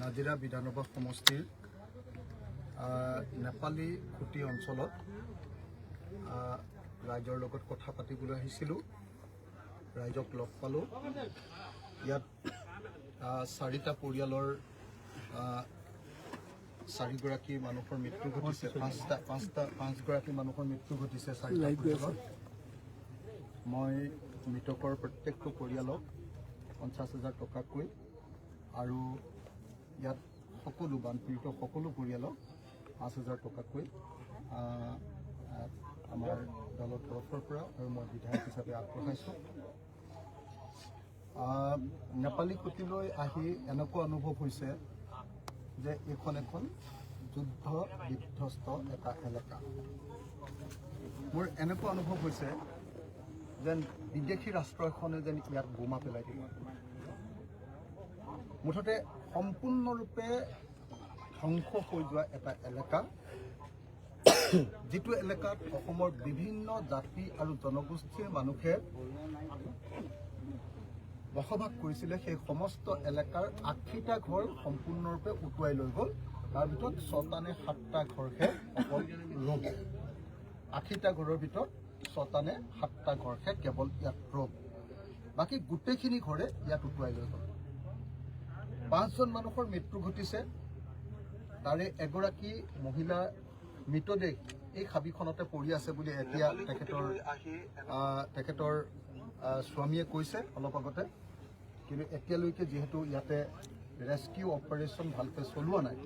নাজিৰা বিধানসভা সমষ্টিৰ নেপালী খুটি অঞ্চলত ৰাইজৰ লগত কথা পাতিবলৈ আহিছিলোঁ। ৰাইজক লগ পালোঁ। ইয়াত 4টা পৰিয়ালৰ 4গৰাকী মানুহৰ মৃত্যু ঘটিছে। 5গৰাকী মানুহৰ মৃত্যু ঘটিছে 4টা পৰিয়ালত। মই মৃতকৰ প্ৰত্যেকটো পৰিয়ালক 50,000 টকাকৈ আৰু ইয়াত সকলো বানপীড়িত সকলো পৰিয়ালক 5,000 টকাকৈ আমাৰ দলৰ তৰফৰ পৰা আৰু মই বিধায়ক হিচাপে আগবঢ়াইছোঁ। নেপালী খুটিলৈ আহি এনেকুৱা অনুভৱ হৈছে যে এইখন এখন যুদ্ধ বিধ্বস্ত এটা এলেকা। মোৰ এনেকুৱা অনুভৱ হৈছে যেন বিদেশী ৰাষ্ট্ৰ এখনে যেন ইয়াত বোমা পেলাই দিব। মুঠতে সম্পূৰ্ণৰূপে ধ্বংস হৈ যোৱা এটা এলেকা, যিটো এলেকাত অসমৰ বিভিন্ন জাতি আৰু জনগোষ্ঠীৰ মানুহে বসবাস কৰিছিলে। সেই সমস্ত এলেকাৰ 80টা ঘৰ সম্পূৰ্ণৰূপে উটুৱাই লৈ গ'ল। তাৰ ভিতৰত 6টা নে 7টা ঘৰহে অকল ৰ'ব। 80টা ঘৰৰ ভিতৰত 6টা নে 7টা ঘৰহে কেৱল ইয়াত ৰ'ব। বাকী গোটেইখিনি ঘৰে ইয়াত উটুৱাই লৈ গ'ল। 5জন মানুহৰ মৃত্যু ঘটিছে। তাৰে এগৰাকী মহিলা মৃতদেহ এই হাবিখনতে পৰি আছে বুলি এতিয়া তেখেতৰ স্বামীয়ে কৈছে অলপ আগতে। কিন্তু এতিয়ালৈকে যিহেতু ইয়াতে ৰেস্কিউ অপাৰেশ্যন ভালকৈ চলোৱা নাই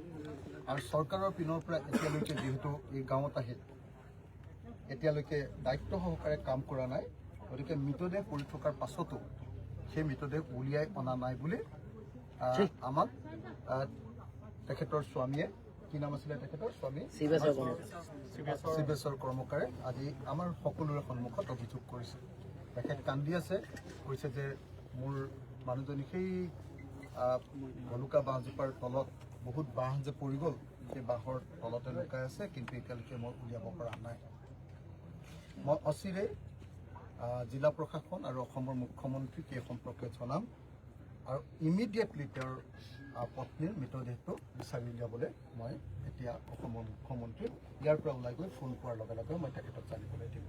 আৰু চৰকাৰৰ পিনৰ পৰা এতিয়ালৈকে যিহেতু এই গাঁৱত আহি এতিয়ালৈকে দায়িত্ব সহকাৰে কাম কৰা নাই, গতিকে মৃতদেহ পৰি থকাৰ পাছতো সেই মৃতদেহ উলিয়াই অনা নাই বুলি আমাক তেখেতৰ স্বামীয়ে, কি নাম আছিলে তেখেতৰ স্বামী, শিৱেশ্বৰ কৰ্মকাৰে আজি আমাৰ সকলোৰে সন্মুখত অভিযোগ কৰিছে। তেখেত কান্দি আছে, কৈছে যে মোৰ মানুহজনী সেই ভলুকা বাঁহজোপাৰ তলত বহুত বাঁহ যে পৰি গ'ল, সেই বাঁহৰ তলতে লুকাই আছে, কিন্তু এতিয়ালৈকে মই উলিয়াব পৰা নাই। মই অচিৰেই জিলা প্ৰশাসন আৰু অসমৰ মুখ্যমন্ত্ৰীক এই সম্পৰ্কে জনাম আৰু ইমিডিয়েটলি তেওঁৰ পত্নীৰ মৃতদেহটো বিচাৰি উলিয়াবলৈ মই এতিয়া অসমৰ মুখ্যমন্ত্ৰীক ইয়াৰ পৰা ওলাই গৈ ফোন কৰাৰ লগে লগে মই তেখেতক জানিবলৈ দিম।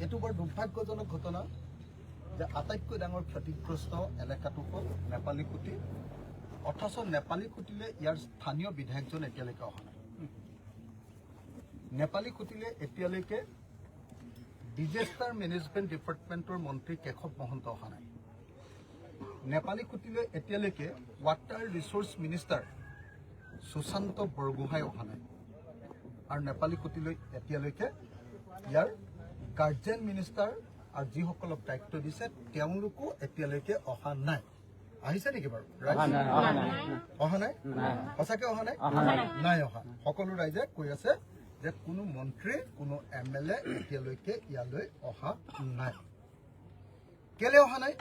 এইটো বৰ দুৰ্ভাগ্যজনক ঘটনা যে আটাইতকৈ ডাঙৰ ক্ষতিগ্ৰস্ত এলেকাটো হ'ল নেপালী খুটি, অথচ নেপালী খুটিলে ইয়াৰ স্থানীয় বিধায়কজন এতিয়ালৈকে অহা নাই। নেপালী খুটিলে এতিয়ালৈকে ডিজাষ্টাৰ মেনেজমেণ্ট ডিপাৰ্টমেণ্টৰ মন্ত্ৰী কেশৱ মহন্ত অহা নাই। নেপালী খুটিলে এতিয়ালৈকে water resource minister Sushanta Borgohain অহা নাই। আৰু নেপালী খুটিলৈ এতিয়ালৈকে ইয়াৰ গাৰ্জেন মিনিষ্টাৰ আৰু যিসকলক দায়িত্ব দিছে তেওঁলোকো এতিয়ালৈকে অহা নাই। আহিছে নেকি বাৰু? অহা নাই? সঁচাকে অহা নাই? নাই অহা। সকলো ৰাইজে কৈ আছে যে কোনো মন্ত্ৰী, কোনো MLA এতিয়ালৈকে ইয়ালৈ অহা নাই। কেলে অহা নাই?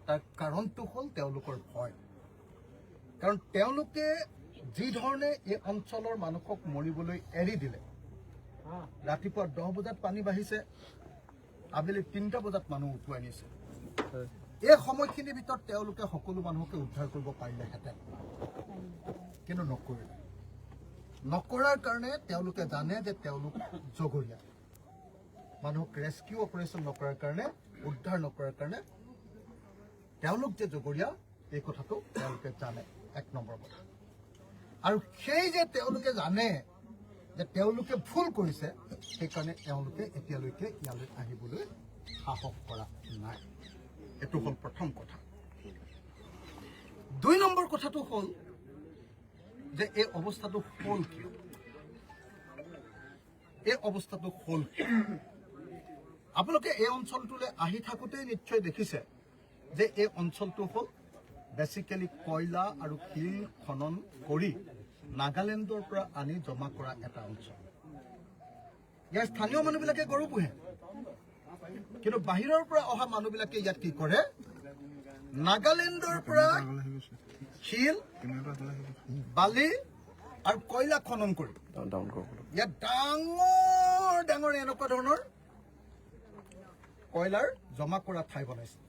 তাৰ কাৰণটো হ'ল তেওঁলোকৰ ভয়। কাৰণ তেওঁলোকে যি ধৰণে এই অঞ্চলৰ মানুহক মৰিবলৈ এৰি দিলে, ৰাতিপুৱা 10 বজাত পানী বাঢ়িছে, আবেলি 3টা বজাত মানুহ উটুৱাই নিছে। এই সময়খিনিৰ ভিতৰত তেওঁলোকে সকলো মানুহকে উদ্ধাৰ কৰিব পাৰিলেহেঁতেন, কিন্তু নকৰিলে। নকৰাৰ কাৰণে তেওঁলোকে জানে যে তেওঁলোক জগৰীয়া। মানুহক ৰেস্কিউ অপাৰেশ্যন নকৰাৰ কাৰণে, উদ্ধাৰ নকৰাৰ কাৰণে তেওঁলোক যে জগৰীয়া এই কথাটো তেওঁলোকে জানে। 1 নম্বৰ কথা। আৰু সেই যে তেওঁলোকে জানে যে তেওঁলোকে ভুল কৰিছে, সেইকাৰণে তেওঁলোকে এতিয়ালৈকে ইয়ালৈ আহিবলৈ সাহস কৰা নাই। এইটো হ'ল প্ৰথম কথা। 2 নম্বৰ কথাটো হ'ল যে এই অৱস্থাটো হ'ল কিয়? এই অৱস্থাটো হ'ল আপোনালোকে এই অঞ্চলটোলৈ আহি থাকোঁতেই নিশ্চয় দেখিছে যে এই অঞ্চলটো হ'ল বেচিকেলি কয়লা আৰু শিল খনন কৰি নাগালেণ্ডৰ পৰা আনি জমা কৰা এটা অঞ্চল। ইয়াৰ স্থানীয় মানুহবিলাকে গৰু পোহে, কিন্তু বাহিৰৰ পৰা অহা মানুহবিলাকে ইয়াত কি কৰে? নাগালেণ্ডৰ পৰা শিল, বালি আৰু কয়লা খনন কৰি ইয়াত ডাঙৰ ডাঙৰ এনেকুৱা ধৰণৰ কয়লাৰ জমা কৰা ঠাই বনাইছে।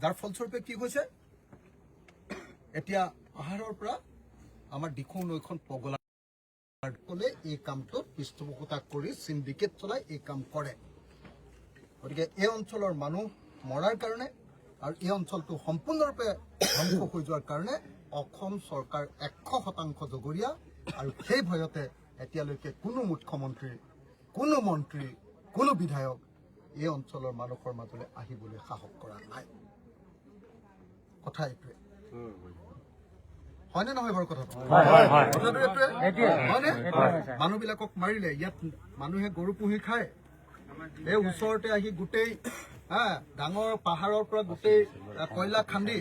যাৰ ফলস্বৰূপে কি হৈছে এতিয়া পাহাৰৰ পৰা আমাৰ দিখৌ নৈখন পগলা কলে এই কামটোত পৃষ্ঠপোষকতা কৰি সিন্ডিকেট চলাই এই কাম কৰে গতিকে এই অঞ্চলৰ মানুহ মৰাৰ কাৰণে আৰু এই অঞ্চলটো সম্পূৰ্ণৰূপে ধ্বংস হৈ যোৱাৰ কাৰণে অসম চৰকাৰ 100% জগৰীয়া আৰু সেই ভয়তে এতিয়ালৈকে কোনো মুখ্যমন্ত্ৰী কোনো মন্ত্ৰী কোনো বিধায়ক এই অঞ্চলৰ মানুহৰ মাজলৈ আহিবলৈ সাহস কৰা নাই কথা এইটোৱে হয়নে নহয় বাৰু কথাটো কথাটো এইটোৱে হয়নে মানুহবিলাকক মাৰিলে ইয়াত মানুহে গৰু পুহি খায় এই ওচৰতে আহি গোটেই ডাঙৰ পাহাৰৰ পৰা গোটেই কয়লা খান্দি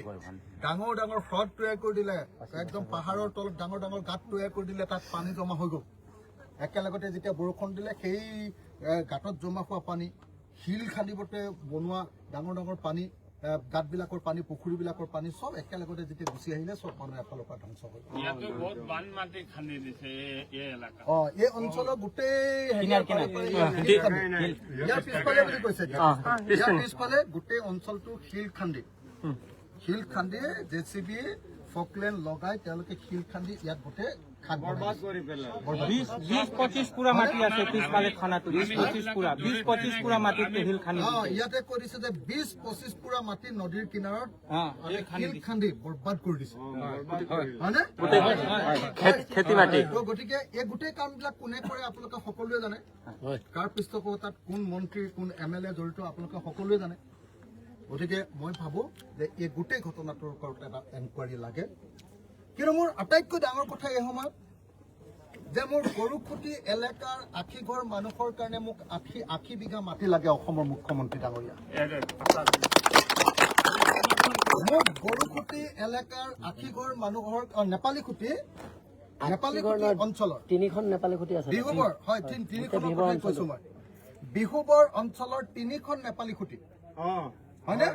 ডাঙৰ ডাঙৰ হ্ৰদ তৈয়াৰ কৰি দিলে একদম পাহাৰৰ তলত ডাঙৰ ডাঙৰ গাঁত তৈয়াৰ কৰি দিলে তাত পানী জমা হৈ গ'ল একেলগতে যেতিয়া বৰষুণ দিলে সেই গাঁতত জমা হোৱা পানী শিল খান্দিবতে বনোৱা ডাঙৰ ডাঙৰ পানী গাঁতবিলাকৰ পানী পুখুৰীবিলাকৰ পানী চব একেলগতে যেতিয়া গুচি আহিলে চব মানুহ এফালৰ পৰা ধ্বংস হৈ গ'ল এই অঞ্চলৰ গোটেই ইয়াৰ পিছফালে বুলি কৈছে ইয়াৰ পিছফালে গোটেই অঞ্চলটো শিল খান্দি JCB ফকলেণ্ড লগাই তেওঁলোকে শিল খান্দি ইয়াত গোটেই বৰবাদ কৰি পেলালে 20-25 পুৰা মাটি আছে পিছফালে খানাটো 20-25 পুৰা মাটিতে শিল খান্দি ইয়াতে কৰিছে যে 20-25 পুৰা মাটি নদীৰ কিনাৰত শিল খান্দি বৰবাদ কৰি দিছে হয়নে খেতি মাটি গতিকে এই গোটেই কামবিলাক কোনে কৰে আপোনালোকে সকলোৱে জানে কাৰ পৃষ্ঠপোষকতাত কোন মন্ত্ৰী কোন MLA জড়িত আপোনালোকে সকলোৱে জানে গতিকে মই ভাবো যে এই গোটেই ঘটনাটোৰ ওপৰত এটা এনকুৱাৰী লাগে কিন্তু মোৰ আটাইতকৈ ডাঙৰ কথা এই সময়ত যে মোৰ গৰুখুটি এলেকাৰ আশীঘৰ মানুহৰ কাৰণে মোক 80 বিঘা মাটি লাগে অসমৰ মুখ্যমন্ত্ৰী ডাঙৰীয়া মোক গৰুখুটি এলেকাৰ আশীঘৰ মানুহৰ নেপালী খুটি অঞ্চলৰ তিনিখন নেপালী খুটি আছে বিহুবৰ হয় তিনিখনৰ কথা কৈছো মই বিহুবৰ অঞ্চলৰ 3খন নেপালী খুটি হয়নে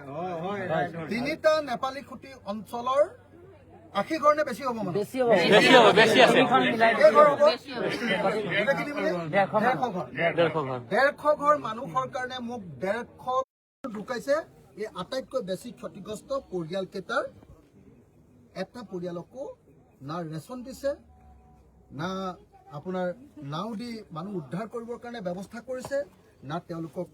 3টা নেপালী খুটি অঞ্চলৰ 80 ঘৰ নে বেছি হ'ব মানে বেছি আছে 150 ঘৰ মানুহৰ কাৰণে মোক 150 ঢুকাইছে এই আটাইতকৈ বেছি ক্ষতিগ্ৰস্ত পৰিয়ালকেইটাৰ এটা পৰিয়ালকো না ৰেচন দিছে না আপোনাৰ নাও দি মানুহ উদ্ধাৰ কৰিবৰ কাৰণে ব্যৱস্থা কৰিছে না তেওঁলোকক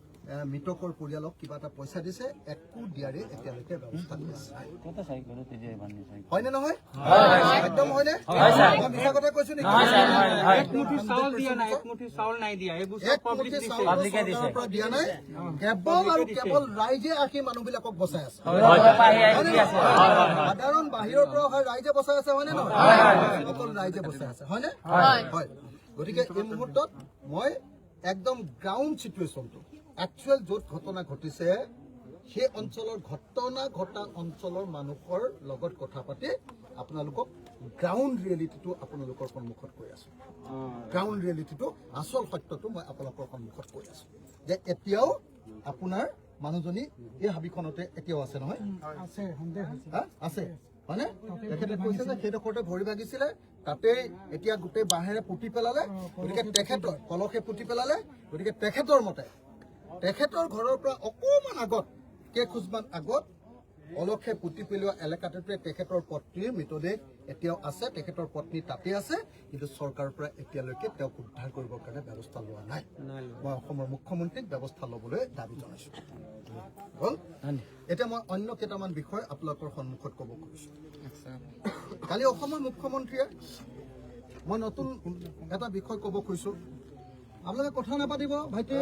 মৃতকৰ পৰিয়ালক কিবা এটা পইচা দিছে একো দিয়াৰে এতিয়ালৈকে ব্যৱস্থা কৰিছে হয়নে নহয় একদম হয়নে মই মিছা কথা কৈছো নেকি একমুঠি চাউল দিয়া নাই কেৱল আৰু কেৱল ৰাইজে আহি মানুহবিলাকক বচাই আছে সাধাৰণ বাহিৰৰ পৰা অহা ৰাইজে বচাই আছে হয়নে নহয় অকল ৰাইজে বচাই আছে হয়নে হয় গতিকে এই মুহূৰ্তত মই একদম গ্ৰাউণ্ড চিটুৱেশ্যনটো একচুৱেল য'ত ঘটনা ঘটিছে সেই অঞ্চলৰ ঘটনা ঘটা অঞ্চলৰ মানুহৰ লগত কথা পাতি আপোনালোকক গ্ৰাউণ্ড ৰিয়েলিটিটো আপোনালোকৰ সন্মুখত কৈ আছো গ্ৰাউণ্ড ৰিয়েলিটিটো আচল সত্যটো মই আপোনালোকৰ সন্মুখত কৈ আছো যে এতিয়াও আপোনাৰ মানুহজনী এই হাবিখনতে এতিয়াও আছে নহয় আছে হয়নে তেখেতে কৈছে যে সেইডোখৰতে ভৰি ভাগিছিলে তাতেই এতিয়া গোটেই বাঁহেৰে পুতি পেলালে গতিকে তেখেতৰ কলসে পুতি পেলালে গতিকে তেখেতৰ মতে তেখেতৰ ঘৰৰ পৰা অকণমান আগত কেইখোজমান আগত অলখে পুতি পেলোৱা এলেকাটোতে তেখেতৰ পত্নীৰ মৃতদেহ এতিয়াও আছে তেখেতৰ পত্নী তাতে আছে কিন্তু চৰকাৰৰ পৰা এতিয়ালৈকে তেওঁক উদ্ধাৰ কৰিবৰ কাৰণে ব্যৱস্থা লোৱা নাই মই অসমৰ মুখ্যমন্ত্ৰীক ব্যৱস্থা ল'বলৈ দাবী জনাইছো হ'ল এতিয়া মই অন্য কেইটামান বিষয় আপোনালোকৰ সন্মুখত ক'ব খুজিছো কালি অসমৰ মুখ্যমন্ত্ৰীয়ে মই নতুন এটা বিষয় ক'ব খুজিছো আপোনালোকে কথা নাপাতিব ভাইটি